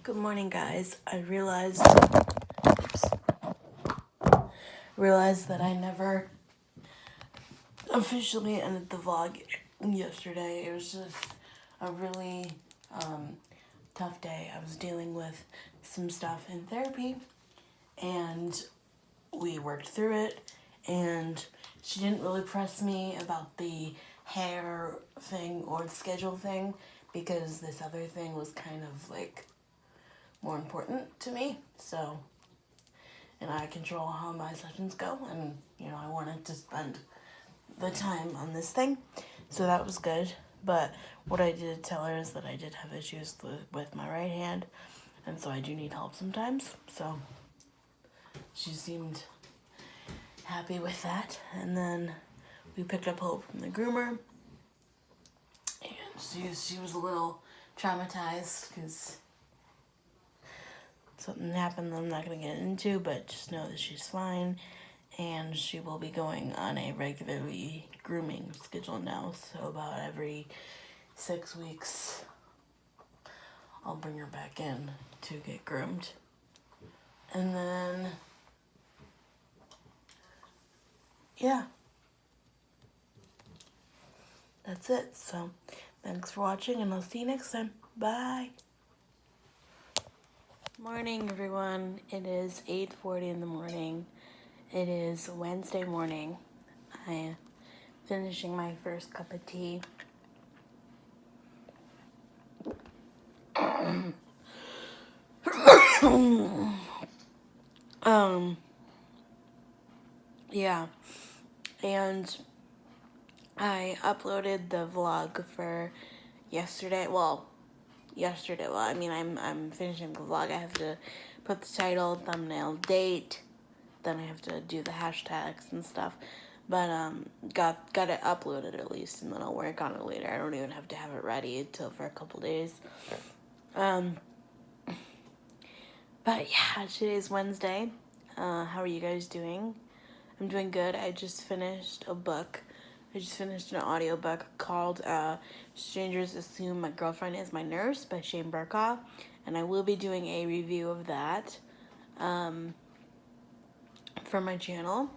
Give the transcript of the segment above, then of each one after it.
Good morning, guys. I realized that I never officially ended the vlog yesterday. It was just a really tough day. I was dealing with some stuff in therapy, and we worked through it. And she didn't really press me about the hair thing or the schedule thing because this other thing was kind of like more important to me. So. And I control how my sessions go, and I wanted to spend the time on this thing, so that was good. But what I did tell her is that I did have issues with my right hand, and so I do need help sometimes. So she seemed happy with that, and then we picked up Hope from the groomer, and she was a little traumatized because something happened that I'm not going to get into, but just know that she's fine, and she will be going on a regularly grooming schedule now, so about every 6 weeks I'll bring her back in to get groomed. And then, yeah, that's it. So thanks for watching, and I'll see you next time. Bye. Morning, everyone. It is 8:40 in the morning. It is Wednesday morning. I am finishing my first cup of tea. Yeah, and I uploaded the vlog for yesterday. Well, I mean, I'm finishing the vlog. I have to put the title, thumbnail, date. Then I have to do the hashtags and stuff. But got it uploaded at least, and then I'll work on it later. I don't even have to have it ready until for a couple days. But yeah, today's Wednesday. How are you guys doing? I'm doing good. I just finished a book. I just finished an audiobook called Strangers Assume My Girlfriend Is My Nurse by Shane Burkoff. And I will be doing a review of that for my channel.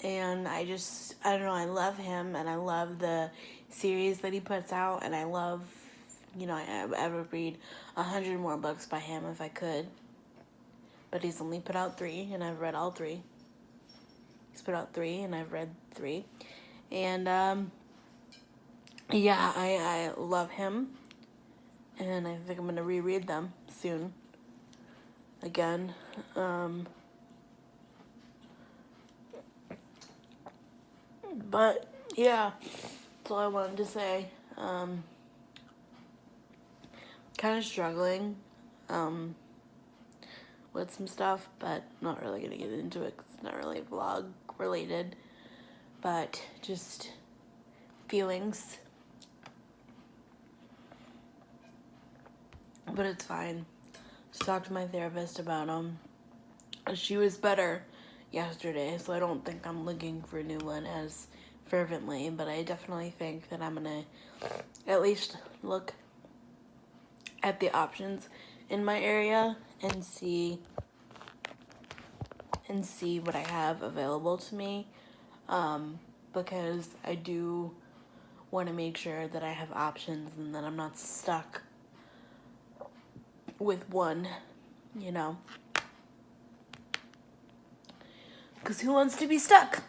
And I don't know, I love him, and I love the series that he puts out, and I love, I would read 100 more books by him if I could. But he's only put out 3, and I've read all 3. He's put out 3, and I've read 3. And, yeah, I love him. And I think I'm going to reread them soon. Again. But, yeah, that's all I wanted to say. Kind of struggling with some stuff, but not really going to get into it because it's not really vlog related. But just feelings. But it's fine. Just talked to my therapist about them. She was better yesterday, so I don't think I'm looking for a new one as fervently, but I definitely think that I'm gonna at least look at the options in my area and see what I have available to me, because I do want to make sure that I have options and that I'm not stuck with one, because who wants to be stuck?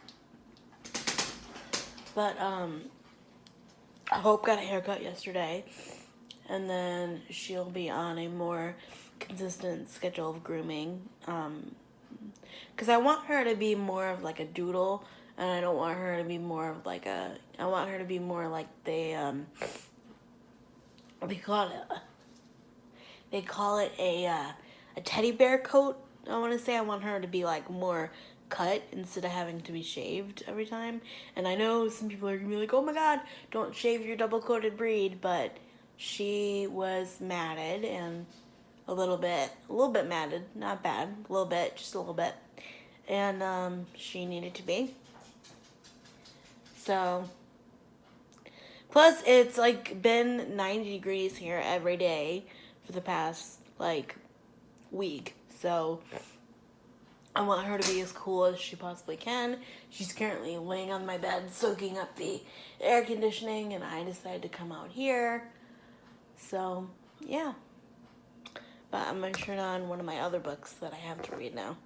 But Hope got a haircut yesterday, and then she'll be on a more consistent schedule of grooming, because I want her to be more of like a doodle, and I don't want her to be more of like I want her to be more like they call it a teddy bear coat. I want to say I want her to be like more cut instead of having to be shaved every time. And I know some people are gonna be like, oh my god, don't shave your double coated breed, but she was matted and a little bit matted, not bad, a little bit, just a little bit, and she needed to be. So plus it's like been 90 degrees here every day for the past like, week. So I want her to be as cool as she possibly can. She's currently laying on my bed soaking up the air conditioning, and I decided to come out here. So, yeah. But I'm going to turn on one of my other books that I have to read now.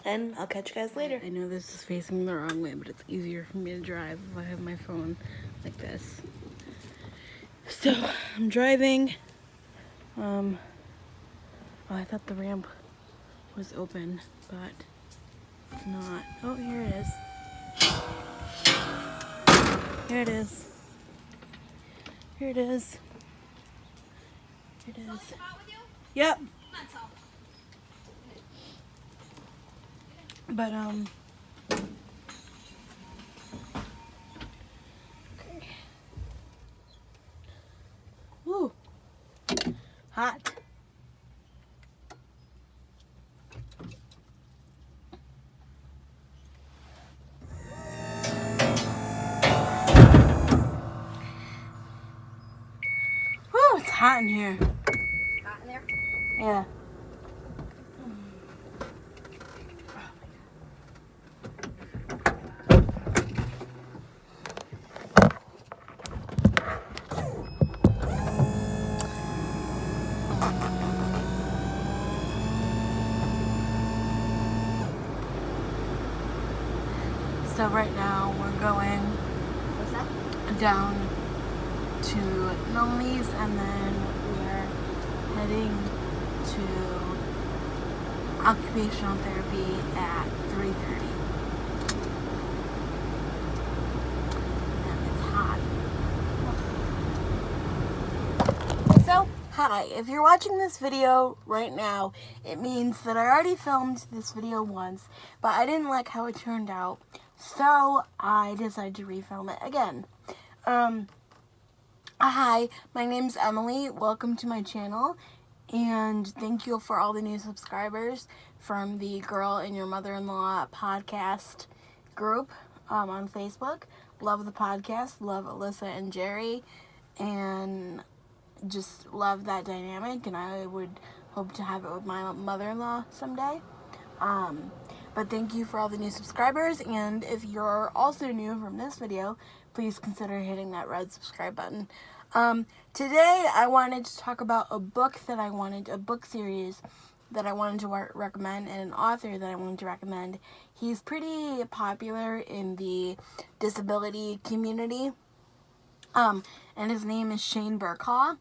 And I'll catch you guys later. I know this is facing the wrong way, but it's easier for me to drive if I have my phone like this. So, I'm driving. Oh, I thought the ramp was open, but it's not. Oh, here it is. Here it is. Here it is. Here it is. Yep. But, okay. Woo. Hot. Woo, it's hot in here. Hot in there? Yeah. So right now we're going down to Nolly's, and then we're heading to occupational therapy at 3:30. And it's hot. So, hi, if you're watching this video right now, it means that I already filmed this video once, but I didn't like how it turned out, so I decided to refilm it again. Hi, my name's Emily. Welcome to my channel, and thank you for all the new subscribers from the Girl and Your Mother-in-Law podcast group on Facebook. Love the podcast, love Alyssa and Jerry, and just love that dynamic, and I would hope to have it with my mother-in-law someday. But thank you for all the new subscribers, and if you're also new from this video, please consider hitting that red subscribe button. Today I wanted to talk about a book series that I wanted to recommend, and an author that I wanted to recommend. He's pretty popular in the disability community, and his name is Shane Burkaw,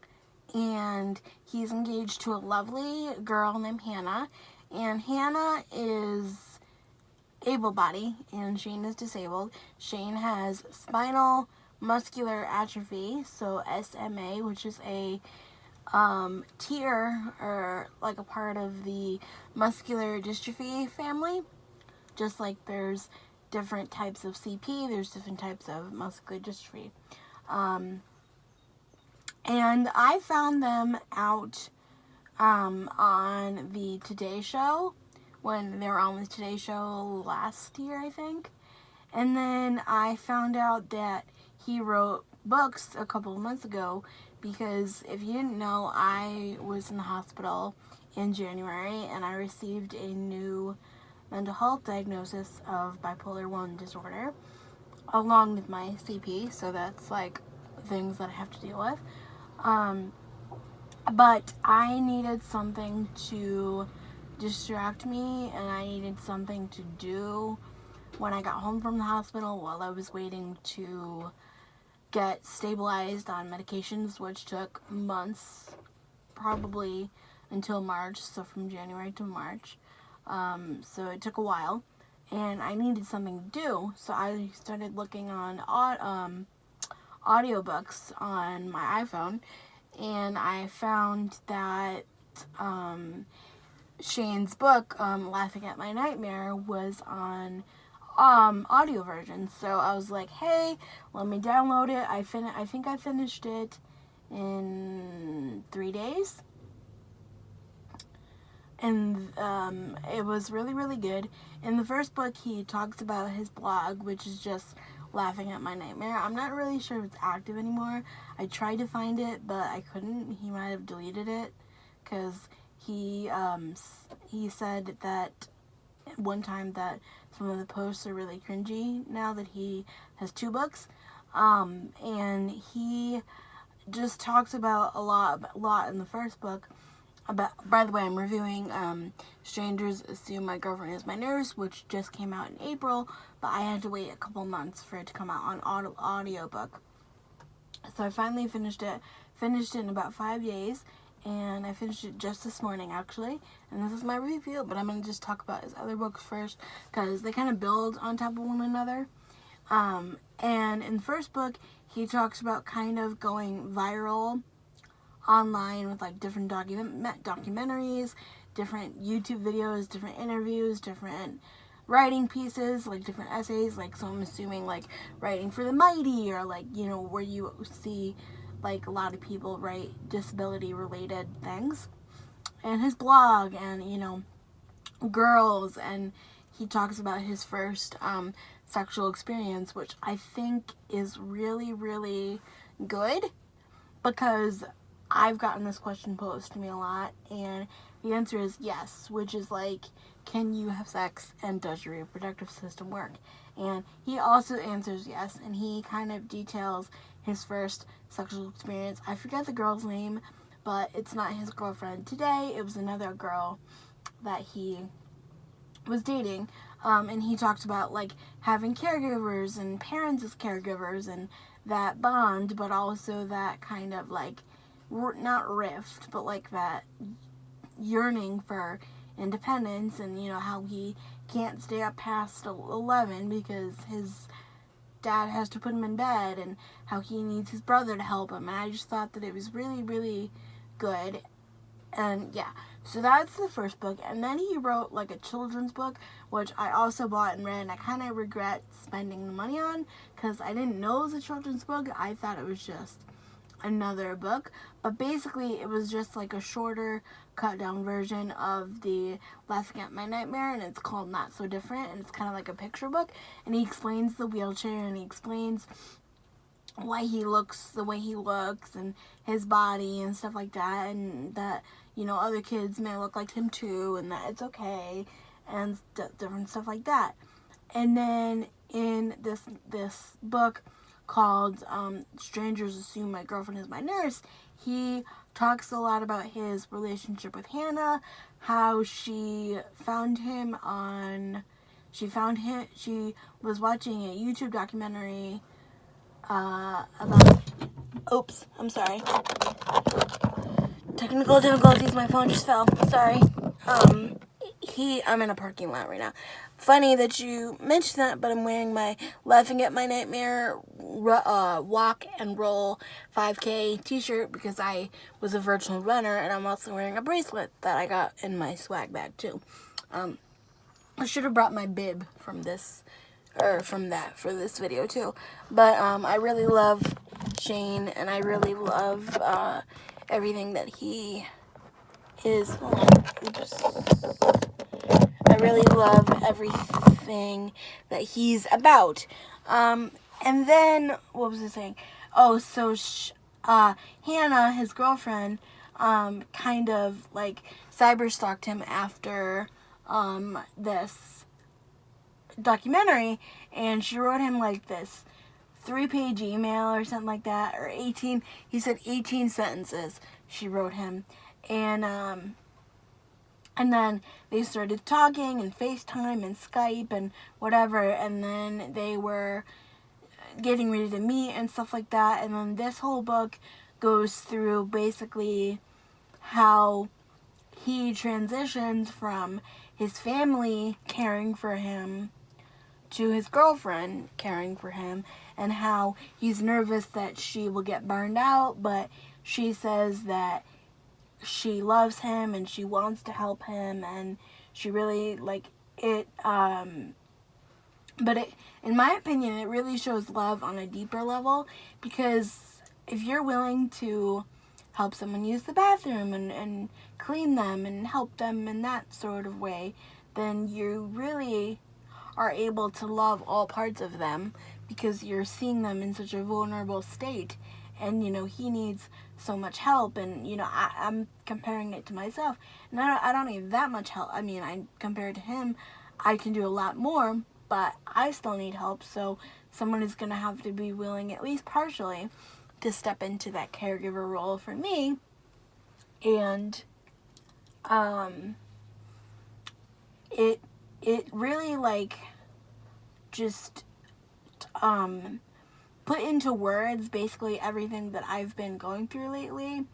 and he's engaged to a lovely girl named Hannah, and Hannah is able-bodied and Shane is disabled. Shane has spinal muscular atrophy, so SMA, which is a tier, or like a part of the muscular dystrophy family. Just like there's different types of CP, there's different types of muscular dystrophy. And I found them out on the Today Show, when they were on the Today Show last year, I think. And then I found out that he wrote books a couple of months ago, because if you didn't know, I was in the hospital in January, and I received a new mental health diagnosis of bipolar 1 disorder, along with my CP, so that's like things that I have to deal with. But I needed something to distract me, and I needed something to do when I got home from the hospital while I was waiting to get stabilized on medications, which took months, probably until March, so from January to March. So it took a while, and I needed something to do, so I started looking on audiobooks on my iPhone, and I found that Shane's book, Laughing at My Nightmare, was on audio version. So I was like, hey, let me download it. I think I finished it in 3 days. And it was really, really good. In the first book, he talks about his blog, which is just Laughing at My Nightmare. I'm not really sure if it's active anymore. I tried to find it, but I couldn't. He might have deleted it because he said that one time that some of the posts are really cringy now that he has 2 books. And he just talks about a lot in the first book. By the way, I'm reviewing Strangers Assume My Girlfriend Is My Nurse, which just came out in April, but I had to wait a couple months for it to come out on audiobook. So I finally finished it in about 5 days, and I finished it just this morning, actually, and this is my review, but I'm going to just talk about his other books first, because they kind of build on top of one another. And in the first book, he talks about kind of going viral online with like different documentaries, different YouTube videos, different interviews, different writing pieces, like different essays, like, so I'm assuming like Writing for the Mighty, or like, you know, where you see like a lot of people write disability related things, and his blog, and, you know, girls, and he talks about his first sexual experience, which I think is really, really good, because I've gotten this question posed to me a lot, and the answer is yes, which is like, can you have sex and does your reproductive system work? And he also answers yes, and he kind of details his first sexual experience. I forget the girl's name, but it's not his girlfriend today. It was another girl that he was dating, and he talked about like having caregivers and parents as caregivers, and that bond, but also that kind of like, not rift, but like that yearning for independence, and, you know, how he can't stay up past 11 because his dad has to put him in bed, and how he needs his brother to help him. And I just thought that it was really, really good. And yeah, so that's the first book. And then he wrote like a children's book, which I also bought and read, and I kind of regret spending the money on, because I didn't know it was a children's book. I thought it was just another book, but basically it was just like a shorter, cut down version of the Laughing at My Nightmare, and it's called Not So Different, and it's kind of like a picture book, and he explains the wheelchair, and he explains why he looks the way he looks, and his body and stuff like that, and that, you know, other kids may look like him too, and that it's okay, and different stuff like that. And then in this book called Strangers Assume My Girlfriend Is My Nurse, he talks a lot about his relationship with Hannah, how she found him she was watching a YouTube documentary about, oops, I'm sorry, technical difficulties, my phone just fell, sorry. I'm in a parking lot right now. Funny that you mentioned that, but I'm wearing my Laughing at My Nightmare walk and roll 5K t-shirt because I was a virtual runner, and I'm also wearing a bracelet that I got in my swag bag too. I should have brought my bib from this, or from that, for this video too. But I really love Shane, and I really love everything that he is. I really love everything that he's about. And then, what was I saying? Oh, so Hannah, his girlfriend, kind of like cyberstalked him after this documentary, and she wrote him like this 3-page email or something like that, or 18, he said 18 sentences she wrote him, and then they started talking and FaceTime and Skype and whatever, and then they were getting ready to meet and stuff like that. And then this whole book goes through basically how he transitions from his family caring for him to his girlfriend caring for him, and how he's nervous that she will get burned out, but she says that she loves him and she wants to help him, and she really like it. But in my opinion, it really shows love on a deeper level, because if you're willing to help someone use the bathroom and clean them and help them in that sort of way, then you really are able to love all parts of them, because you're seeing them in such a vulnerable state, and he needs so much help, and I'm comparing it to myself, and I don't need that much help. I mean, compared to him, I can do a lot more, but I still need help. So someone is going to have to be willing, at least partially, to step into that caregiver role for me. And it really, like, just put into words basically everything that I've been going through lately.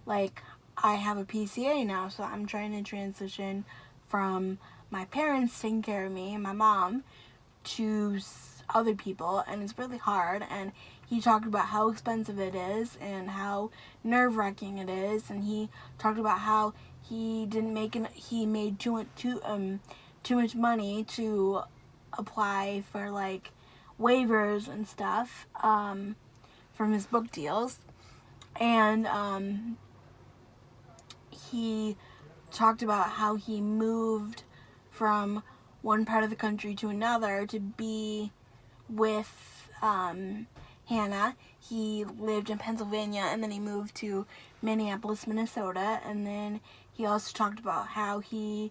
Like, I have a PCA now, so I'm trying to transition from my parents taking care of me and my mom to other people, and it's really hard. And he talked about how expensive it is and how nerve-wracking it is, and he talked about how he made too much money to apply for, like, waivers and stuff from his book deals. And he talked about how he moved from one part of the country to another to be with Hannah. He lived in Pennsylvania, and then he moved to Minneapolis, Minnesota. And then he also talked about how he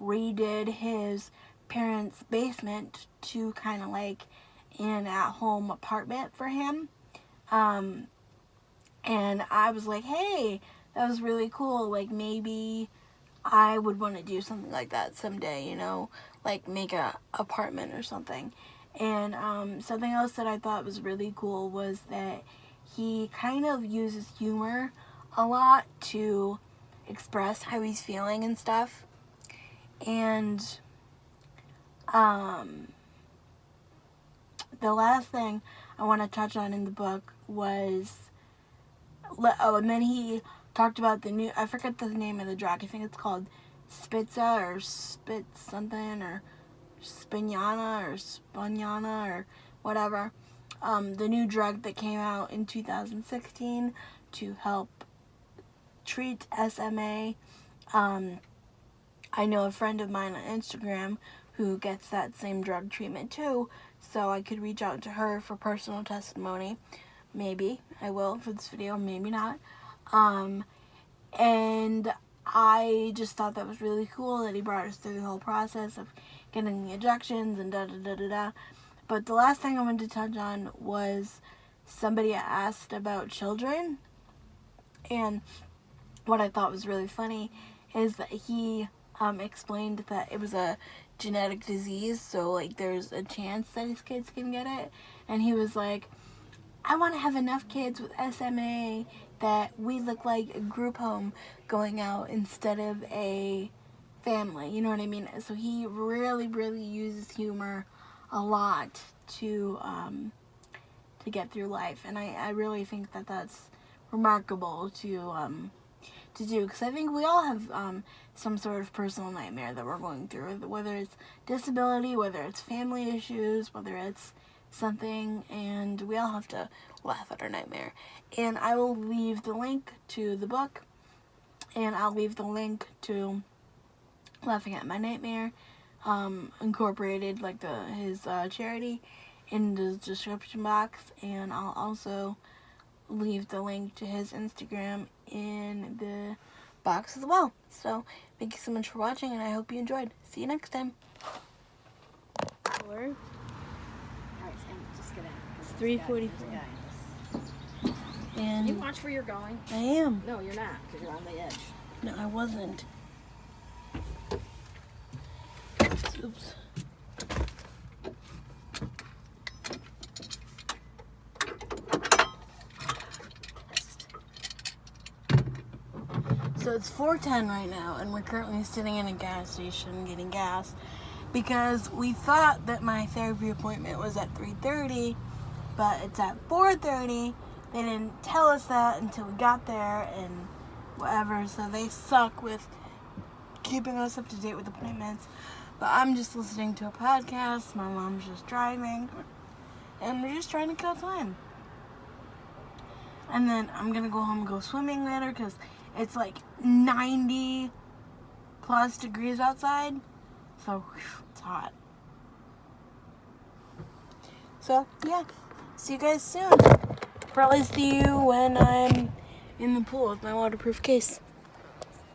redid his parents' basement to kind of like an at-home apartment for him. And I was like, hey, that was really cool. Like, maybe I would want to do something like that someday, like make a apartment or something. And something else that I thought was really cool was that he kind of uses humor a lot to express how he's feeling and stuff. And the last thing I want to touch on in the book was, and then he talked about the new, I forget the name of the drug, I think it's called Spitza or Spitz something, or Spignana or whatever. The new drug that came out in 2016 to help treat SMA. I know a friend of mine on Instagram who gets that same drug treatment too, so I could reach out to her for personal testimony. Maybe I will for this video, maybe not. And I just thought that was really cool that he brought us through the whole process of getting the injections and da-da-da-da-da. But the last thing I wanted to touch on was somebody asked about children. And what I thought was really funny is that he explained that it was a genetic disease, so like there's a chance that his kids can get it. And he was like, I want to have enough kids with SMA that we look like a group home going out instead of a family, you know what I mean? So he really, really uses humor a lot to get through life, and I really think that that's remarkable to do, because I think we all have some sort of personal nightmare that we're going through, whether it's disability, whether it's family issues, whether it's something, and we all have to laugh at our nightmare. And I will leave the link to the book, and I'll leave the link to Laughing at My Nightmare Incorporated, like his charity, in the description box, and I'll also leave the link to his Instagram in the box as well. So thank you so much for watching, and I hope you enjoyed. See you next time. Alright, Sam, just get in. It's 3:44. And You watch where you're going. I am. No, you're not, because you're on the edge. No, I wasn't. Oops. So it's 4:10 right now, and we're currently sitting in a gas station getting gas because we thought that my therapy appointment was at 3:30, but it's at 4:30. They didn't tell us that until we got there and whatever, so they suck with keeping us up to date with appointments. But I'm just listening to a podcast, my mom's just driving, and we're just trying to kill time. And then I'm gonna go home and go swimming later because it's like 90 plus degrees outside, so whew, it's hot. So, yeah. See you guys soon. Probably see you when I'm in the pool with my waterproof case.